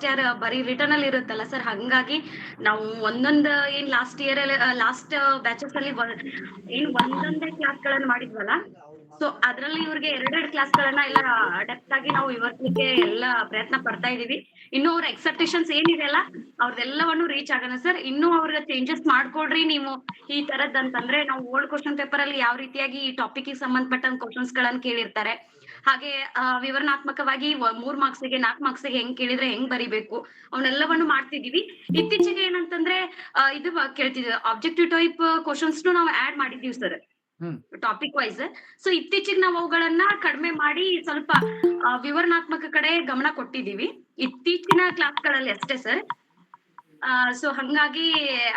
Next year ಬರೀ return ಅಲ್ಲಿ ಇರುತ್ತಲ್ಲ ಸರ್, ಹಂಗಾಗಿ ನಾವು ಒಂದೊಂದು ಏನ್ ಲಾಸ್ಟ್ ಇಯರ್ ಅಲ್ಲಿ ಲಾಸ್ಟ್ ಬ್ಯಾಚಸ್ ಅಲ್ಲಿ ಏನ್ ಒಂದೊಂದೇ ಕ್ಲಾಸ್ ಗಳನ್ನ ಮಾಡಿದ್ವಲ್ಲ, ಸೊ ಅದ್ರಲ್ಲಿ ಇವ್ರಿಗೆ ಎರಡೆರಡು ಕ್ಲಾಸ್ ಗಳನ್ನ ಎಲ್ಲ ಡೆಪ್ತ್ ಆಗಿ ನಾವು ವಿವರಿಸಲಿಕ್ಕೆ ಎಲ್ಲ ಪ್ರಯತ್ನ ಪಡ್ತಾ ಇದೀವಿ. ಇನ್ನು ಅವ್ರ ಎಕ್ಸೆಪ್ಟೇಷನ್ಸ್ ಏನಿದೆ ಅಲ್ಲ ಅವ್ರದೆಲ್ಲವನ್ನು ರೀಚ್ ಆಗೋಣ ಸರ್. ಇನ್ನೂ ಅವ್ರಿಗೆ ಚೇಂಜಸ್ ಮಾಡ್ಕೊಡ್ರಿ ನೀವು ಈ ತರದ್ ಅಂತಂದ್ರೆ, ನಾವು ಓಲ್ಡ್ ಕ್ವಶನ್ ಪೇಪರ್ ಅಲ್ಲಿ ಯಾವ ರೀತಿಯಾಗಿ ಈ ಟಾಪಿಕ್ ಗೆ ಸಂಬಂಧಪಟ್ಟ ಕ್ವಶನ್ಸ್ ಗಳನ್ನ ಕೇಳಿರ್ತಾರೆ, ಹಾಗೆ ವಿವರಣಾತ್ಮಕವಾಗಿ 3 ಮಾರ್ಕ್ಸ್ ಗೆ 4 ಮಾರ್ಕ್ಸ್ ಗೆ ಹೆಂಗ್ ಕೇಳಿದ್ರೆ ಹೆಂಗ್ ಬರಿಬೇಕು ಅವನ್ನೆಲ್ಲವನ್ನು ಮಾಡ್ತಿದೀವಿ. ಇತ್ತೀಚೆಗೆ ಏನಂತಂದ್ರೆ ಇದು ಕೇಳ್ತಿದ್ವಿ, ಆಬ್ಜೆಕ್ಟಿವ್ ಟೈಪ್ ಕ್ವಶನ್ಸ್ ನಾವು ಆಡ್ ಮಾಡಿದೀವಿ ಸರ್ ಟಾಪಿಕ್ ವೈಸ್. ಸೊ ಇತ್ತೀಚೆಗೆ ನಾವು ಅವುಗಳನ್ನ ಕಡಿಮೆ ಮಾಡಿ ಸ್ವಲ್ಪ ವಿವರಣಾತ್ಮಕ ಕಡೆ ಗಮನ ಕೊಟ್ಟಿದೀವಿ ಇತ್ತೀಚಿನ ಕ್ಲಾಸ್ಗಳಲ್ಲಿ ಅಷ್ಟೇ ಸರ್. ಸೊ ಹಂಗಾಗಿ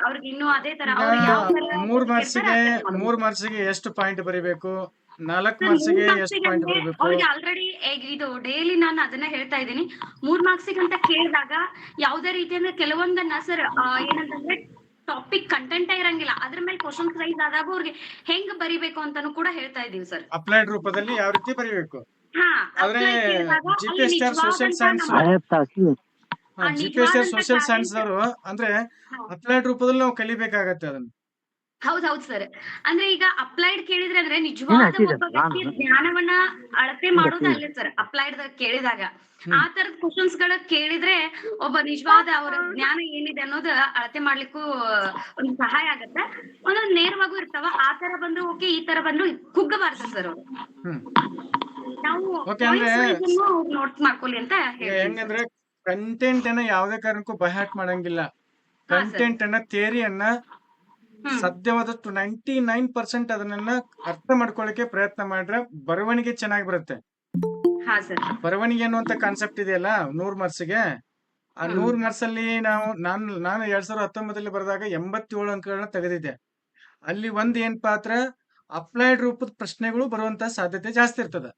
ಅವ್ರಿಗೆ ಇನ್ನೂ ಅದೇ ತರ ಈಗ ಅವ್ರು ಯಾವ ತರ 3 ಕೇಳ್ತಾರೆ ಮಾರ್ಕ್ಸಿಗೆ ಎಷ್ಟು ಪಾಯಿಂಟ್ ಬರೀಬೇಕು, 4 ಸರ್, 3 ಮಾರ್ಕ್ಸಿಗೆ ಎಷ್ಟು ಮಾರ್ಕ್ಸಿಗೆ ಪಾಯಿಂಟ್ ಅಂದ್ರೆ ಬರಬೇಕು? ಅವ್ರಿಗೆ ಆಲ್ರೆಡಿ ಇದು ಡೈಲಿ ನಾನು ಅದನ್ನ ಹೇಳ್ತಾ ಇದ್ದೀನಿ. 3 ಮಾರ್ಕ್ಸಿಗೆ ಅಂತ ಕೇಳಿದಾಗ ಯಾವುದೇ ರೀತಿ ಅಂದ್ರೆ ಕೆಲವೊಂದನ್ನ ಸರ್ ಏನಂತಂದ್ರೆ ಟಾಪಿಕ್ ಕಂಟೆಂಟ್ ಇರಂಗಿಲ್ಲ, ಅದ್ರ ಮೇಲೆ ಕ್ವಶನ್ಸ್ ರೈಸ್ ಆದಾಗ ಅವ್ರಿಗೆ ಹೆಂಗ್ ಬರಿಬೇಕು ಅಂತಾನು ಕೂಡ ಹೇಳ್ತಾ ಇದೀವಿ ಸರ್. ಅಪ್ಲೈಡ್ ರೂಪದಲ್ಲಿ ಯಾವ ರೀತಿ ಬರೀಬೇಕು. ಹಾ, ಆದ್ರೆ apply ಕೇಳಿದಾಗ ಅಲ್ಲಿ ಜಿಪಿಎಸ್ಆರ್ ಸೋಷಿಯಲ್ ನಿಜವಾದಂತ ಸೈನ್ಸ್ ಜಿಪಿಎಸ್ಆರ್ ನಿಜವಾದಂತ ಸೋಷಿಯಲ್ ಸೈನ್ಸ್ talent- ಅವರು ಅಂದ್ರೆ ಹಾ. ಅಪ್ಲೈಡ್ ರೂಪದಲ್ಲಿ ನಾವು ಕಲಿಬೇಕಾಗತ್ತೆ ಅದನ್ನ. ಹೌದೌದು ಸರ್. ಅಂದ್ರೆ ಈಗ ಅಪ್ಲೈಡ್ ಕೇಳಿದ್ರೆ ಅಂದ್ರೆ ನಿಜವಾದ ಒಬ್ಬ ವ್ಯಕ್ತಿಯ ಜ್ಞಾನವನ್ನ ಅಳತೆ ಮಾಡೋದು ಅಲ್ಲೇ ಸರ್. ಅಪ್ಲೈಡ್ ಕೇಳಿದಾಗ ಆ ತರದ ಕ್ವಶನ್ಸ್ ಗಳ ಕೇಳಿದ್ರೆ ಒಬ್ಬ ನಿಜವಾದ ಅವರ ಜ್ಞಾನ ಏನಿದೆ ಅನ್ನೋದು ಅಳತೆ ಮಾಡ್ಲಿಕ್ಕೂ ಒಂದು ಸಹಾಯ ಆಗತ್ತೆ. ಒಂದೊಂದು ನೇರವಾಗೂ ಇರ್ತಾವ, ಆ ತರ ಬಂದ್ರು ಓಕೆ, ಈ ತರ ಬಂದ್ರು ಕುಗ್ಗಬಾರ್ದು ಸರ್ ಅವರು. ನಾವು Okay, ಅಂದ್ರೆ ನೋಟ್ಸ್ ಮಾಡ್ಕೊಳ್ಳಿ ಅಂತ ಹೇಳ್ತೀವಿ. ಹೆಂಗಂದ್ರೆ ಕಂಟೆಂಟ್ ಅನ್ನ ಯಾವುದೇ ಕಾರಣಕ್ಕೂ ಬೈಹಾರ್ಟ್ ಮಾಡಂಗಿಲ್ಲ. ಕಂಟೆಂಟ್ ಅನ್ನ ಥಿಯರಿಯನ್ನ ಸಾಧ್ಯವಾದಷ್ಟು 99% ಅದನ್ನ ಅರ್ಥ ಮಾಡ್ಕೊಳ್ಳಿಕ್ಕೆ ಪ್ರಯತ್ನ ಮಾಡ್ರೆ ಬರವಣಿಗೆ ಚೆನ್ನಾಗಿ ಬರುತ್ತೆ. ಹಾ ಸರ್. ಬರವಣಿಗೆ ಅನ್ನುವಂತ ಕಾನ್ಸೆಪ್ಟ್ ಇದೆಯಲ್ಲ 100 ಮಾರ್ಕ್ಸ್ಗೆ, ಆ 100 ಮಾರ್ಕ್ಸ್ ಅಲ್ಲಿ ನಾನು 2019 ಬರೆದಾಗ 87 ಅಂಕಗಳನ್ನ ತೆಗೆದಿದ್ದೆ. ಅಲ್ಲಿ ಒಂದ್ ಏನ್ ಪಾತ್ರ ಅಪ್ಲೈಡ್ ರೂಪದ ಪ್ರಶ್ನೆಗಳು ಬರುವಂತ ಸಾಧ್ಯತೆ ಜಾಸ್ತಿ ಇರ್ತದ.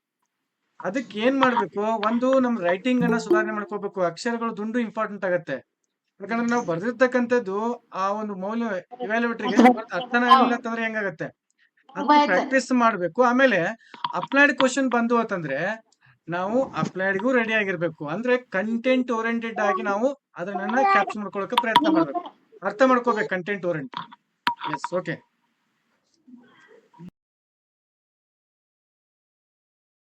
ಅದಕ್ಕೆ ಏನ್ ಮಾಡ್ಬೇಕು, ಒಂದು ನಮ್ ರೈಟಿಂಗ್ ಅನ್ನ ಸುಧಾರಣೆ ಮಾಡ್ಕೋಬೇಕು. ಅಕ್ಷರಗಳು ದುಂಡು ಇಂಪಾರ್ಟೆಂಟ್ ಆಗತ್ತೆ. ಯಾಕಂದ್ರೆ ನಾವು ಬರ್ದಿರ್ತಕ್ಕಂಥದ್ದು ಆ ಒಂದು ಮೌಲ್ಯ ಇವ್ಯಾಲ್ಯೂಯೇಟರ್ಗೆ ಅರ್ಥನೇ ಇಲ್ಲ ಅಂತಂದ್ರೆ ಹೆಂಗಾಗತ್ತೆ. ಅದನ್ನ ಪ್ರಾಕ್ಟೀಸ್ ಮಾಡ್ಬೇಕು. ಆಮೇಲೆ ಅಪ್ಲೈಡ್ ಕ್ವಶನ್ ಬಂದು ಅಂತಂದ್ರೆ ನಾವು ಅಪ್ಲೈಡ್ಗೂ ರೆಡಿ ಆಗಿರ್ಬೇಕು. ಅಂದ್ರೆ ಕಂಟೆಂಟ್ ಓರಿಯೆಂಟೆಡ್ ಆಗಿ ನಾವು ಅದನ್ನ ಕ್ಯಾಪ್ಚರ್ ಮಾಡ್ಕೊಳಕ್ಕೆ ಪ್ರಯತ್ನ ಮಾಡ್ಬೇಕು. ಅರ್ಥ ಮಾಡ್ಕೋಬೇಕು ಕಂಟೆಂಟ್ ಓರಿಯೆಂಟೆಡ್. S, okay.